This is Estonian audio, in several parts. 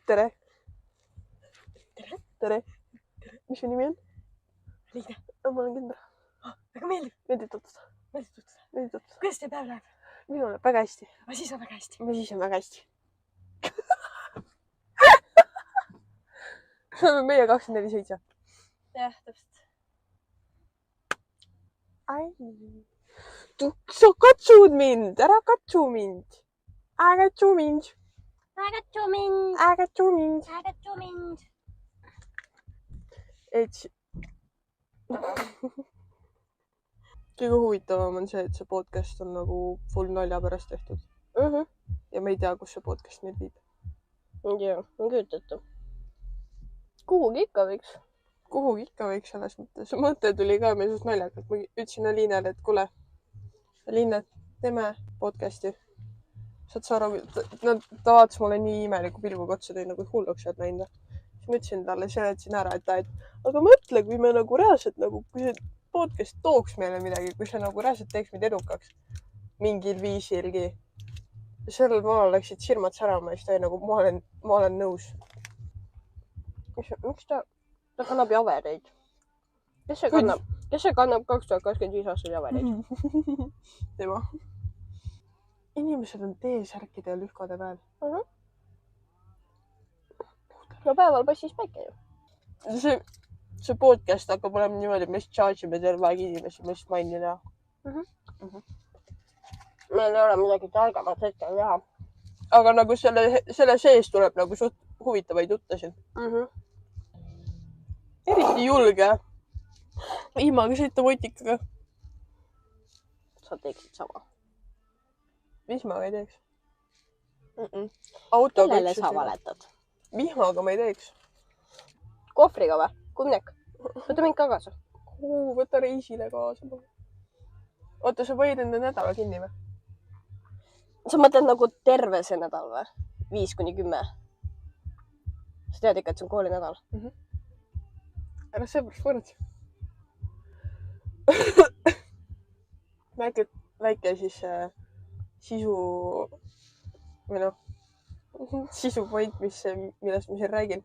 tere. Tere. Tere. Mis su nimi on? Liina. Ma olen Kindra. Väga meeldib. Meeldib tutvuda. Kuidas teie päev läheb? Minul läheb väga hästi. Siis on väga hästi. Siis on väga hästi. See on meie 24/7. Jah, täpselt. Ai. Sa katsud mind. Ära katsu mind. Ägatsu mind. Et kõige huvitavam on see, et see podcast on nagu full nalja pärast tehtud. Ja me ei tea, kus see podcast meid viib. Jaa, ma kujutate. Kuhugi ikka võiks. Kuhugi ikka võiks selles mõttes. Mõte tuli ka meil suht naljakalt. Ma ütlesin Liinale, et kuule, Liina, teeme podcasti. Saad sa aru, ta vaatas mulle nii imeliku pilguga otsa, tõi nagu hulluks oled näinud. Siis ma ütlesin talle, seletasin ära, et aga mõtle, kui me nagu reaalselt, kui see podcast tooks meile midagi, kui see nagu reaalselt teeks meid edukaks mingil viisilgi. Sellel maal läksid silmad särama ja siis ta nagu, ma olen nõus. Miks ta kannab javereid? Kes see kannab 2025 aastal javereid? Tema. Inimesed on T-särkide ja lühkade peal. No päeval passis päike ju. See podcast hakkab olema niimoodi, me charge ime terve aeg inimesi, me just mainin ära. Meil ei ole midagi targemat hetkel teha. Aga nagu selle sees tuleb nagu suht huvitavaid juttasid. Eriti julge. Ilmaga sõita votikaga. Sa teeksid sama. Vihmaga ei teeks. Kellele sa valetad? Vihmaga ma ei teeks. Kohvriga või? Kumnek? Võta mind ka kaasa. Võta reisile kaasa. Oota, sa võid enda nädala kinni või? Sa mõtled nagu terve see nädal või? 5-10? Sa tead ikka, et see on kooli nädal? Ära seepärast võrd. Väike siis sisu point, millest ma siin räägin.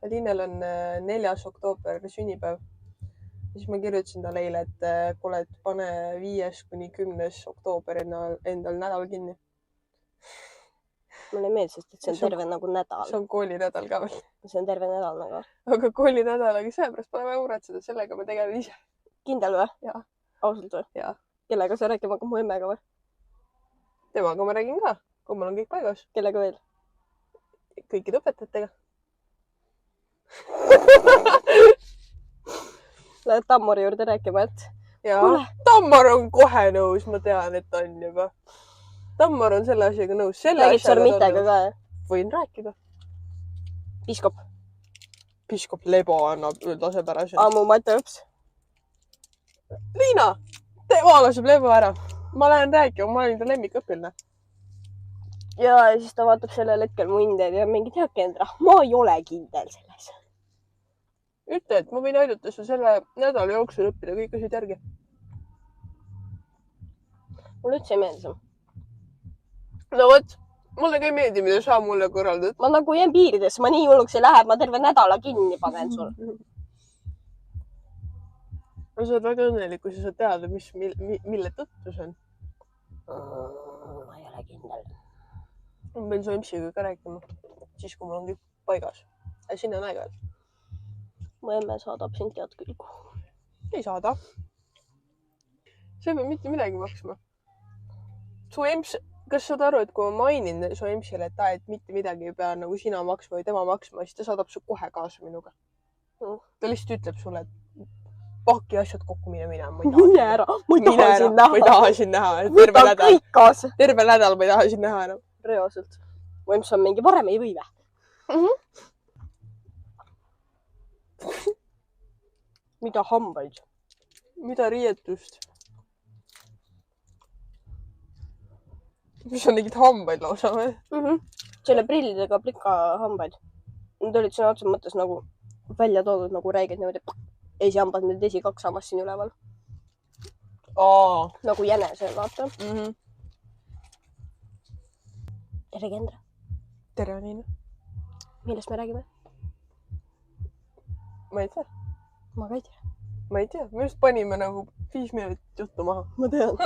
Liinel on 4. oktoober sünnipäev. Siis ma kirjutasin talle eile, et kuule, et pane 5-10. oktoober endal nädal kinni. Mulle ei meeldi, sest et see on terve nagu nädal. See on koolinädal ka veel. See on terve nädal nagu. Aga koolinädalaga seepärast pole vaja muretseda, sellega ma tegelen ise. Kindel või? Jaa. Ausalt või? Jaa. Kellega sa räägima hakkad mu emmega või? Temaga ma räägin ka, kui mul on kõik paigas. Kellega veel? Kõikide õpetajatega. Lähed Tammori juurde rääkima, et... Jaa, Tammar on kohe nõus, ma tean, et on juba. Tammar on selle asjaga nõus. Räägid seal mitega ka, jah? Võin rääkida. Piskop. Piskop Lebo annab üldasepärasel. Mu matõõps. Liina, tema laseb Lebo ära. Ma lähen rääkima, ma olin ta lemmikõpilne. Ja siis ta vaatab sellel hetkel mu inded ja mingi tead, Kendra, ma ei ole kindel selles. Ütle, et ma võin aidata su selle nädala jooksul õppida kõik asjad järgi. Mulle üldse ei meeldi see. No võt, mulle ka ei meeldi, mida sa mulle korraldad. Ma nagu jään piiridesse, ma nii hulluks ei lähe, ma terve nädala kinni panen sul. No sa oled väga õnnelik, kui sa saad teada, mille tõttu see on. Ma ei ole kindel. Ma pean su emsiga ka rääkima, siis kui mul on kõik paigas. Sinna on aega. Mu emme saadab sind tead küll. Ei saada. See ei pea mitte midagi maksma. Su ems, kas saad aru, et kui ma mainin su emsile, et mitte midagi ei pea nagu sina maksma või tema maksma, siis ta saadab su kohe kaasa minuga. Ta lihtsalt ütleb sulle, et paki asjad kokku mine. Mine ära, ma ei taha sind näha. Ma ei taha sind näha. Võta kõik kaasa. Terve nädal ma ei taha sind näha enam. Reaalselt. Mu ems on mingi varem ei või vä? Mida hambaid? Mida riietust? Mis on negid hambaid lausa või? Selle prillidega plika hambaid. Need olid sõna otsa mõttes nagu välja toodud nagu räiged niimoodi. Esihambad, need esikaks hammast siin üleval. Nagu jänesel, vaata. Tere, Kendra. Tere, Liina. millest me räägime? Ma ei tea. Ma ka ei tea. Ma ei tea. Me just panime nagu 5 minutit juttu maha. Ma tean.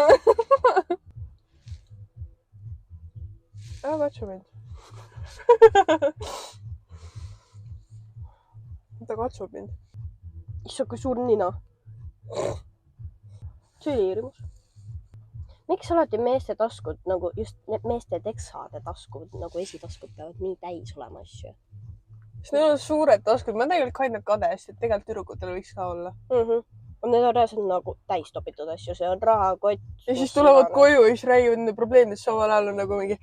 Ära katsu mind. Ta katsub mind. Issand, kui suur nina. See oli hirmus. Miks alati meeste taskud, nagu just need meeste teksade taskud, nagu esitaskud peavad nii täis olema asju? Sest neil on suured taskud. Ma tegelikult aina kadest, et tegelikult tüdrukutel võiks ka olla. Need on reaalselt nagu täis topitud asju. See on rahakott. Ja siis tulevad koju ja siis räägivad nende probleemidest samal ajal on nagu mingi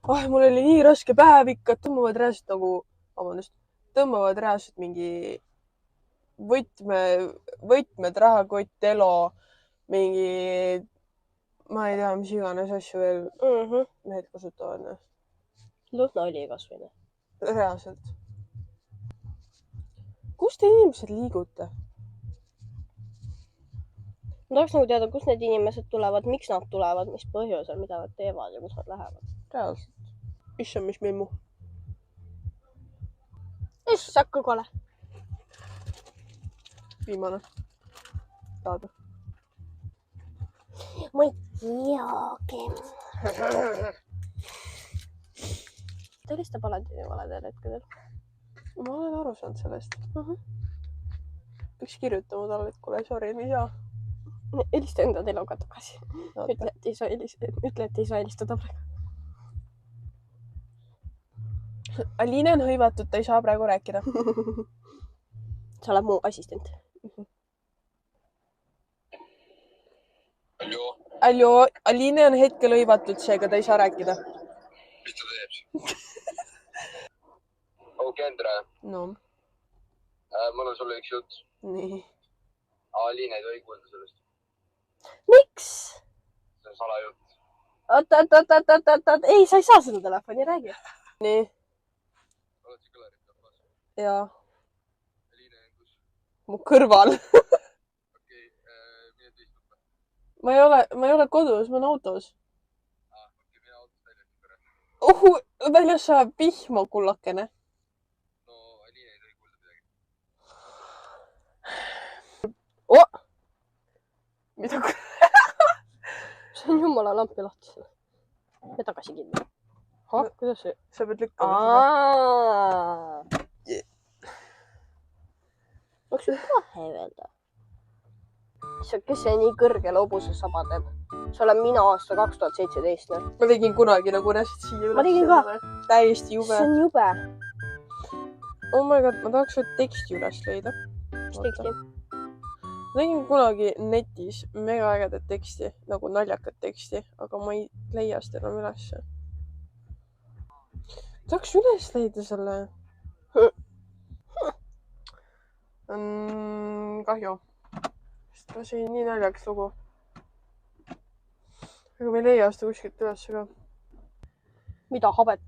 mul oli nii raske päev ikka, tõmbavad reaalselt mingi võtmed, rahakott, elo, mingi, ma ei tea, mis iganes asju veel mehed kasutavad. Lõhna oli kasvõi. Reaalselt. Kus te inimesed liigute? Ma tahaks nagu teada, kus need inimesed tulevad, miks nad tulevad, mis põhjusel, mida nad teevad ja kus nad lähevad. Reaalselt. Issand, mis memmu. Issand, kui kole. Viimane. Taada. Ma ei teagi. Ta helistab alati nii valedel hetkedel. Ma olen aru saanud sellest. Peaks kirjutama talle, et kuule, sorry, mis saa. Helista enda teloga tagasi. Ütle, et ei saa helistada praegu. Aliine on hõivatud, ta ei saa praegu rääkida. Sa oled mu assistent. Aljo, Aliine on hetkel hõivatud, seega ta ei saa rääkida. Mis ta teeb? Kendra. No. Mul on sulle üks jutt. Nii. Aliine ei tohi kuulda sellest. Miks? See on salajutt. Oot. Ei, sa ei saa seda telefoni, räägi. Nii. Oled sa kõlarit tappas? Jaa. Aliine on kus? Mu kõrval. Okei, mine teistuppa. Ma ei ole kodus, ma olen autos. Okei, mine autost välja. Väljas saab vihma, kullakene. No, Aliine ei tohi kuulda midagi. Mida? See on jumala lampi lahti. Me tagasi kinni. Kuidas see? Sa pead lükkama seda. Võiks ju kahe öelda. Kes see nii kõrgele hobuse saba teeb? See olen mina aasta 2017. Ma tegin kunagi nagu reast siia üles. Ma tegin ka. Täiesti jube. See on jube. Oh my god, ma tahaks veel teksti üles leida. Mis teksti? Ma tegin kunagi netis mega ägedat teksti, nagu naljakat teksti, aga ma ei leia seda enam ülesse. Tahaks üles leida selle. Kahju. See oli nii naljakas lugu. Aga me ei leia seda kuskilt ülesse ka. Mida habet?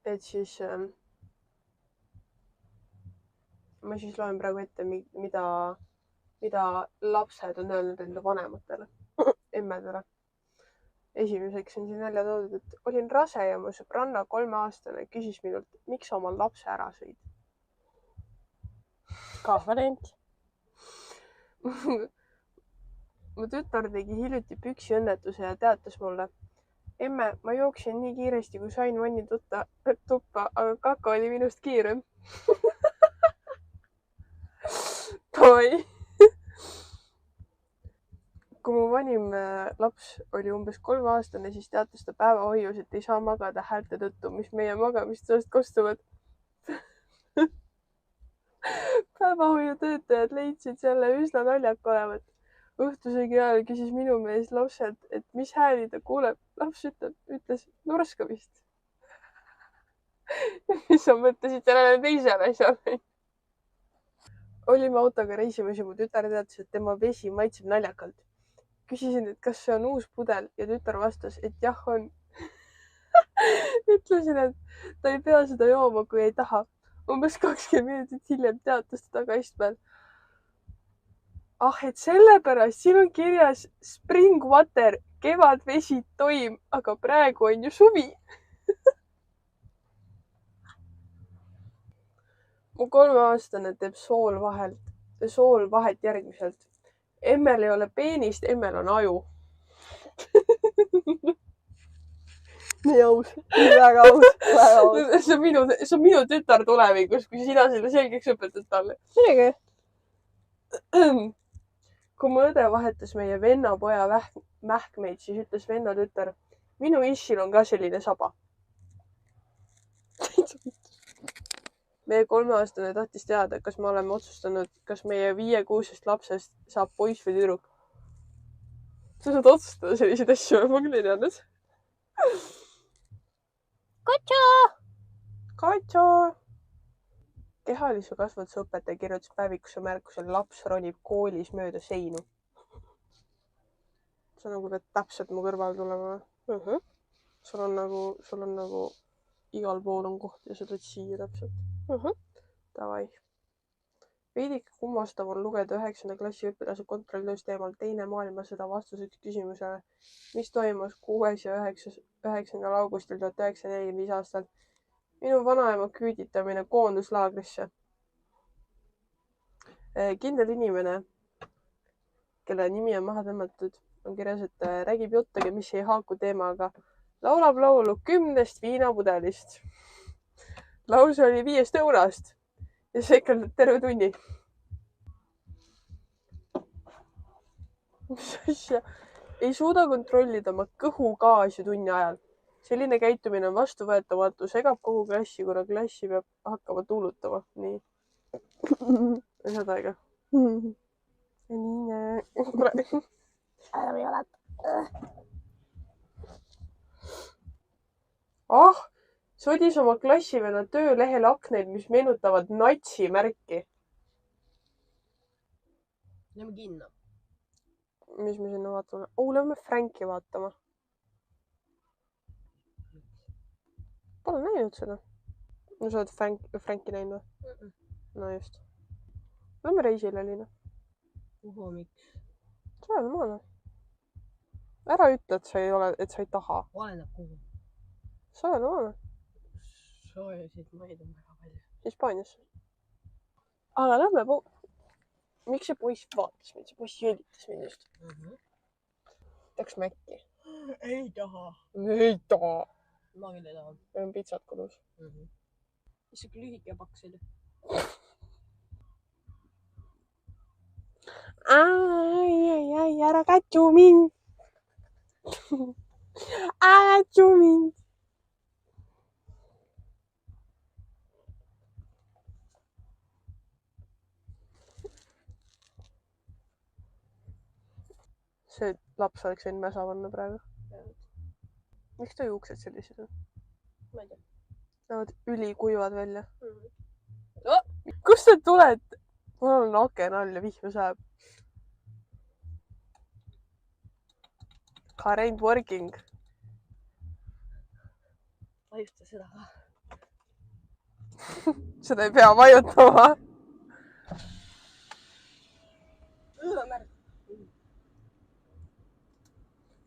Et siis ma siis loen praegu ette, mida lapsed on öelnud enda vanematele, emmedele. Esimeseks on siin välja toodud, et olin rase ja mu sõbranna 3-aastane küsis minult, miks sa oma lapse ära sõid. Ka variant. Mu tütar tegi hiljuti püksiõnnetuse ja teatas mulle, emme, ma jooksin nii kiiresti, kui sain vanni tuppa, aga kaka oli minust kiirem. Toi. Kui mu vanim laps oli umbes 3-aastane, siis teatas ta päevahoius, et ei saa magada häälte tõttu, mis meie magamistoast kostuvad. Päevahoiutöötajad leidsid selle üsna naljak olevat. Õhtusöögi ajal küsis minu mees lapselt, et mis hääli ta kuuleb. Laps ütles nurskamist. Mis sa mõtlesid sellele teisele asjale? Olime autoga reisimas ja mu tütar teatas, et tema vesi maitseb naljakalt. Küsisin, et kas see on uus pudel ja tütar vastas, et jah on. Ütlesin, et ta ei pea seda jooma, kui ei taha. Umbes 20 minutit hiljem teatas ta tagaistmel. Et sellepärast siin on kirjas spring water, kevadvesi toim, aga praegu on ju suvi. mu 3-aastane teeb soolvahet järgmiselt. Emmel ei ole peenist, emmel on aju. nii aus. väga aus. väga aus. see on minu tütar tulevikus, kui sina selle selgeks õpetad talle. muidugi. kui mu õde vahetas meie venna poja mähkmeid, siis ütles venna tütar, minu issil on ka selline saba. meie 3-aastane tahtis teada, kas me oleme otsustanud, kas meie 5-6 lapsest saab poiss või tüdruk. sa saad otsustada selliseid asju, ma küll ei teadnud. Katja! kehalise kasvatuse õpetaja kirjutas päevikusse märkusel, laps ronib koolis mööda seinu. sa nagu pead täpselt mu kõrval tulema. sul on nagu igal pool on koht ja sa tuled siia täpselt. Davai. Veidike kummastav on lugeda 9. klassi õpilase kontrolltöös teemal Teine maailmasõda vastuseks küsimusele, mis toimus 6. ja 9. augustil 1945 aastal. Minu vanaema küüditamine koonduslaagrisse. Kindel inimene, kelle nimi on maha tõmmatud, on kirjas, et räägib juttagi, mis ei haaku teemaga. Laulab laulu 10 viinapudelist. Lause oli 5 eurost ja see ikka terve tunni. Mis asja? Ei suuda kontrollida oma kõhugaasi tunni ajal. Selline käitumine on vastuvõetamatu, segab kogu klassi, kuna klassi peab hakkama tuulutama. Nii. Seda aega. Nii. Sodis oma klassivenna töölehel akneid, mis meenutavad natsimärki. Lähme kinno. Mis me sinna vaatame? Lähme Franki vaatama. Pole näinud seda. No sa oled Franki näinud või? No just. Lähme reisile, Liina. Kuhu, miks? Sa oled maale. Ära ütle, et sa ei taha. Oleneb kuhu. Sa oled maale. Soojasid maid on väga palju. Hispaaniasse. Aga lähme Miks see poiss vaatas mind? See poiss jõlitas mind just. Tahaks mäkki. Ei taha. Ei taha. Ma küll ei taha. Meil on pitsat kodus. Mis see lühike ja paks oli? Ai, ära katsu mind. Ära katsu mind. See laps oleks võinud mäsa panna praegu. Miks ta juuksed sellised on? Ma ei tea. Näevad ülikuivad välja. Kust te tuled? Mul on aken all ja vihma saab. Car ain't working. Vajuta seda ka. Seda ei pea vajutama.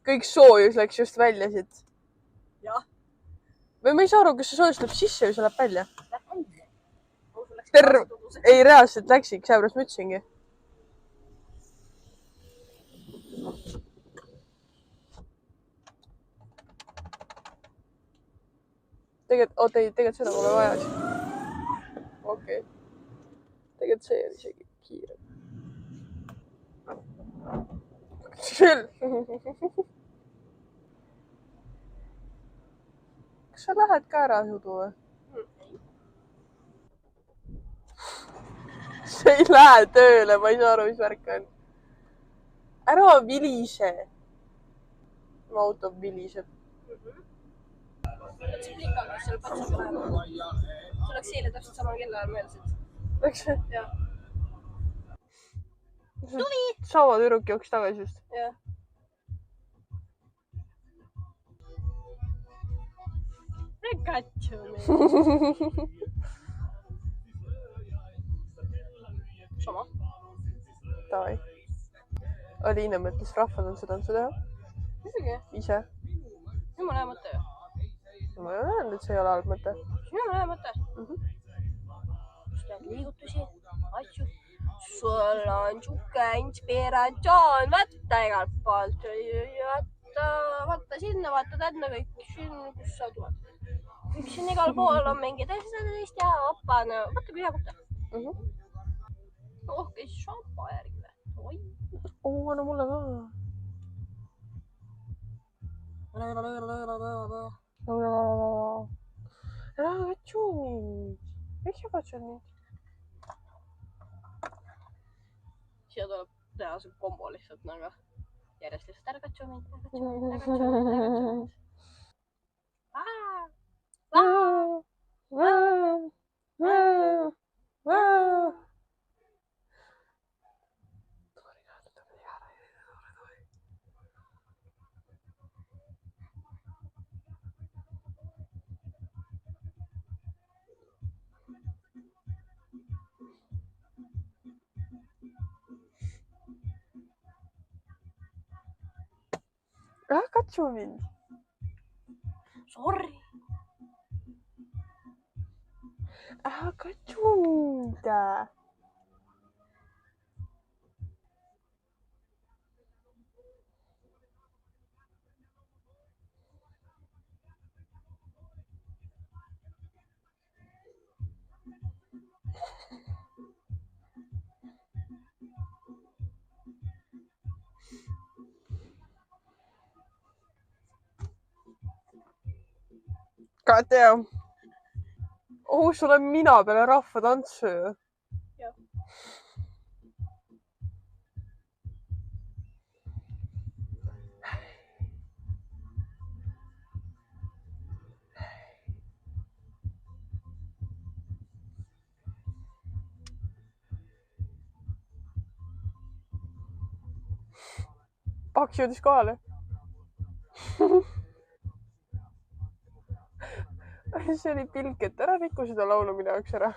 Kõik soojus läks just välja siit. Jah. Või ma ei saa aru, kas see soojus läheb sisse või see läheb välja? Välja. Ei, reaalselt läksik, seepärast ma ütlesingi. Tegelikult seda pole vaja. Okei. Tegelikult see on isegi kiire. Kas sa lähed ka ära sudu või? See ei lähe tööle, ma ei saa aru, mis värk on. Ära vilise. Mu auto viliseb. See plikaga, seal patsuga läheb. See oleks eile täpselt sama kellaajal meelsid. Läks? Jah. Sama tüdruk jooks tagasi just. Jah. Katsu meil. Sama. Davai. Aliina mõtles rahval on seda teha. Muidugi. Ise. Jumala hea mõte ju. Ma ei ole öelnud, et see ei ole halb mõte. Jumala hea mõte. liigutusi , asju . sul on sihuke inspiratsioon võtta igalt poolt . vaata sinna , vaata tänna , kõik siin , kus sa tuled . kõik siin igal pool on mingid asjad ja opa , no vaata kui hea võtta . oh , käis šampo järgi või ? no mulle ka . ära katsu mind . miks sa katsud mind ? siia tuleb teha see kombo lihtsalt nagu järjest lihtsalt ära katsu mind , ära katsu mind , ära katsu mind , ära katsu mind . ära katsu mind . Sorry . ära katsu mind . God damn . oh , sul on mina peale rahvatantsu ju . Jah. Paks jõudis kohale . see oli pilk , et ära riku seda laulu minu jaoks ära .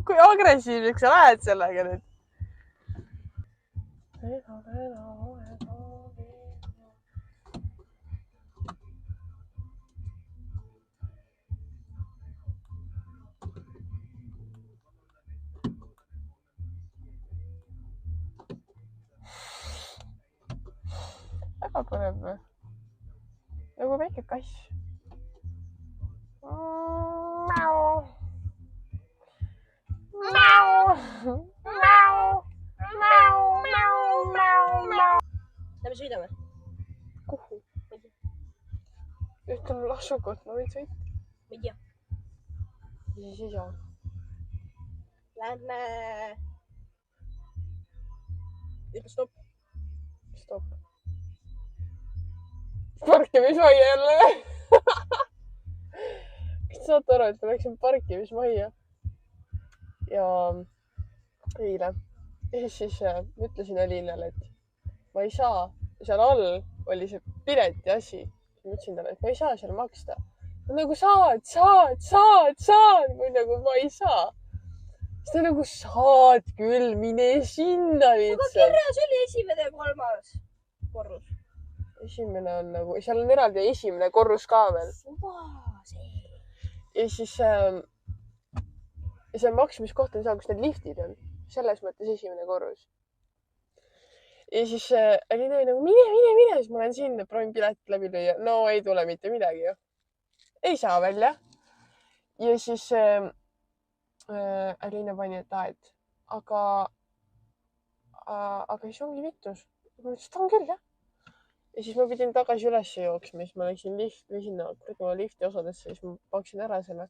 kui agressiivseks sa lähed sellega nüüd ? väga põnev või ? nagu väike kass . Lähme sõidame . kuhu ? ütle mulle asukoht , ma võin sõita . ma ei tea . ja siis isa . Lähme . ütle stopp . stopp . parkimismajja jälle . kas te saate aru , et ma läksin parkimismajja ja eile ja siis ma ütlesin Elinale , et ma ei saa , seal all oli see pileti asi . ma ütlesin talle , et ma ei saa seal maksta . nagu saad , nagu ma ei saa . siis ta nagu saad küll , mine sinna aga lihtsalt . kirjas oli esimene ja kolmas korrus . esimene on nagu , seal on eraldi esimene korrus ka veel . ja siis see maksmiskoht on seal , kus need liftid on . selles mõttes esimene korrus . ja siis oli nagu mine , siis ma olen siin , proovin piletit läbi lüüa . no ei tule mitte midagi ju . ei saa välja . ja siis Alina pani , et aga siis ongi mitus . ma ütlesin , et on küll jah . ja siis ma pidin tagasi üles jooksma , siis ma läksin sinna lifti osadesse , siis ma paksin ära selle .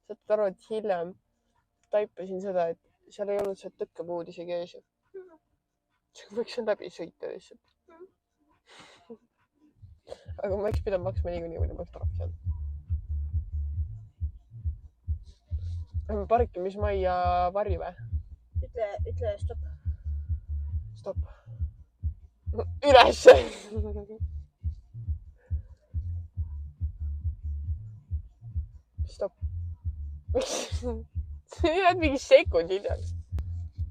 saate aru , et hiljem taipasin seda , et seal ei olnud see tõkkepuud isegi ees . võiksin läbi sõita lihtsalt . aga ma oleks pidanud maksma niikuinii , muidu ma oleks trahvi saanud . Lähme parkimismajja varju või ? ütle stopp . stopp . ülesse . stopp . sa jääd mingi sekundi hiljem.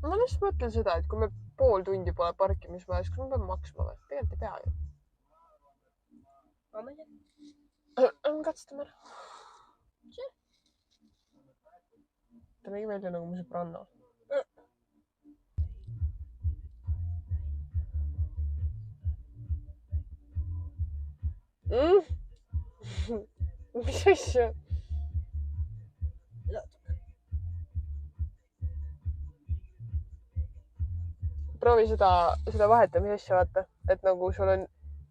Ma lihtsalt mõtlen seda, et kui me pool tundi pole parkimismajas, kas ma pean maksma või? Tegelikult ei pea ju. Ma ei tea. Katsutame ära. Ta nägi välja nagu mu sõbranna. Mis asja? Proovi seda vahetamise asja vaata, et nagu sul on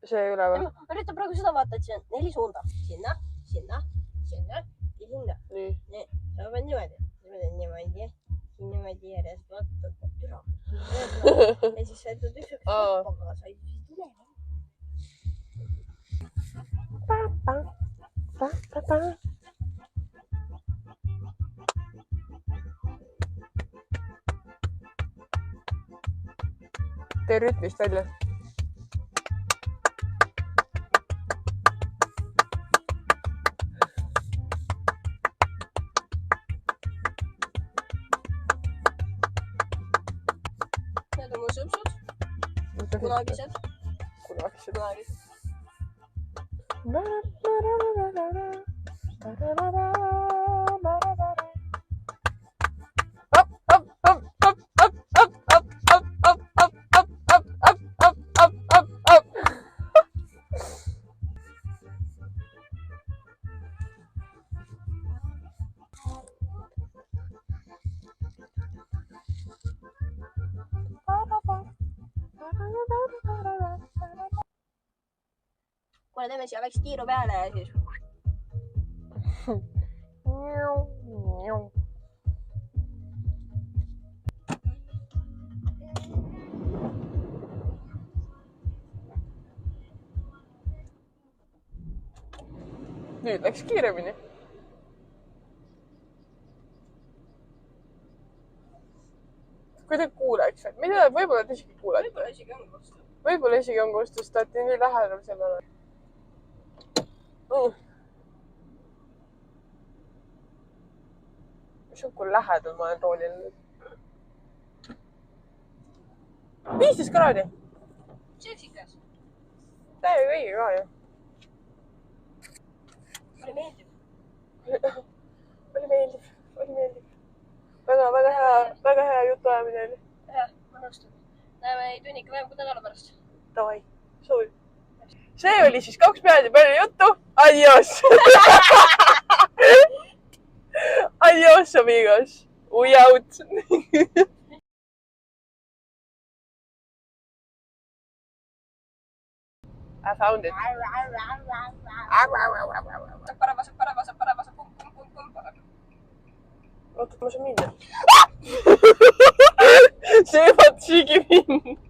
see üleval. Ma üritan praegu seda vaata, et siin on 4 suunda. Sinna, sinna, sinna ja sinna. Nii. Sa pead niimoodi. Niimoodi järjest vaata. Türa. Ja siis sa ütled üks aga sa ei tule. Tee rütmist välja. Need on mu sõpsud. Kunagised. Kunagised. Kuule, teeme siia väikse tiiru peale ja siis... Nüüd läks kiiremini. Kui te kuuleks, et mida võib-olla te isegi kuulete. Võib-olla isegi on kostus, ta olete nii lähedal sellele. Mis on, kui lähedal ma olen roolil nüüd? 15 kraadi. Seksikas. Täiega õige ka ju. Oli meeldib. Oli meeldib. Väga hea jutuajamine oli. Jah, ma nõustun. Näeme tunnika vähem kui nädala pärast. Davai, soovib. See oli siis 2 pead ja palju juttu. Adios! Adios, amigos! We out! I found it. Parevasa. Oota, ma saan minna. See vaat siigi mind.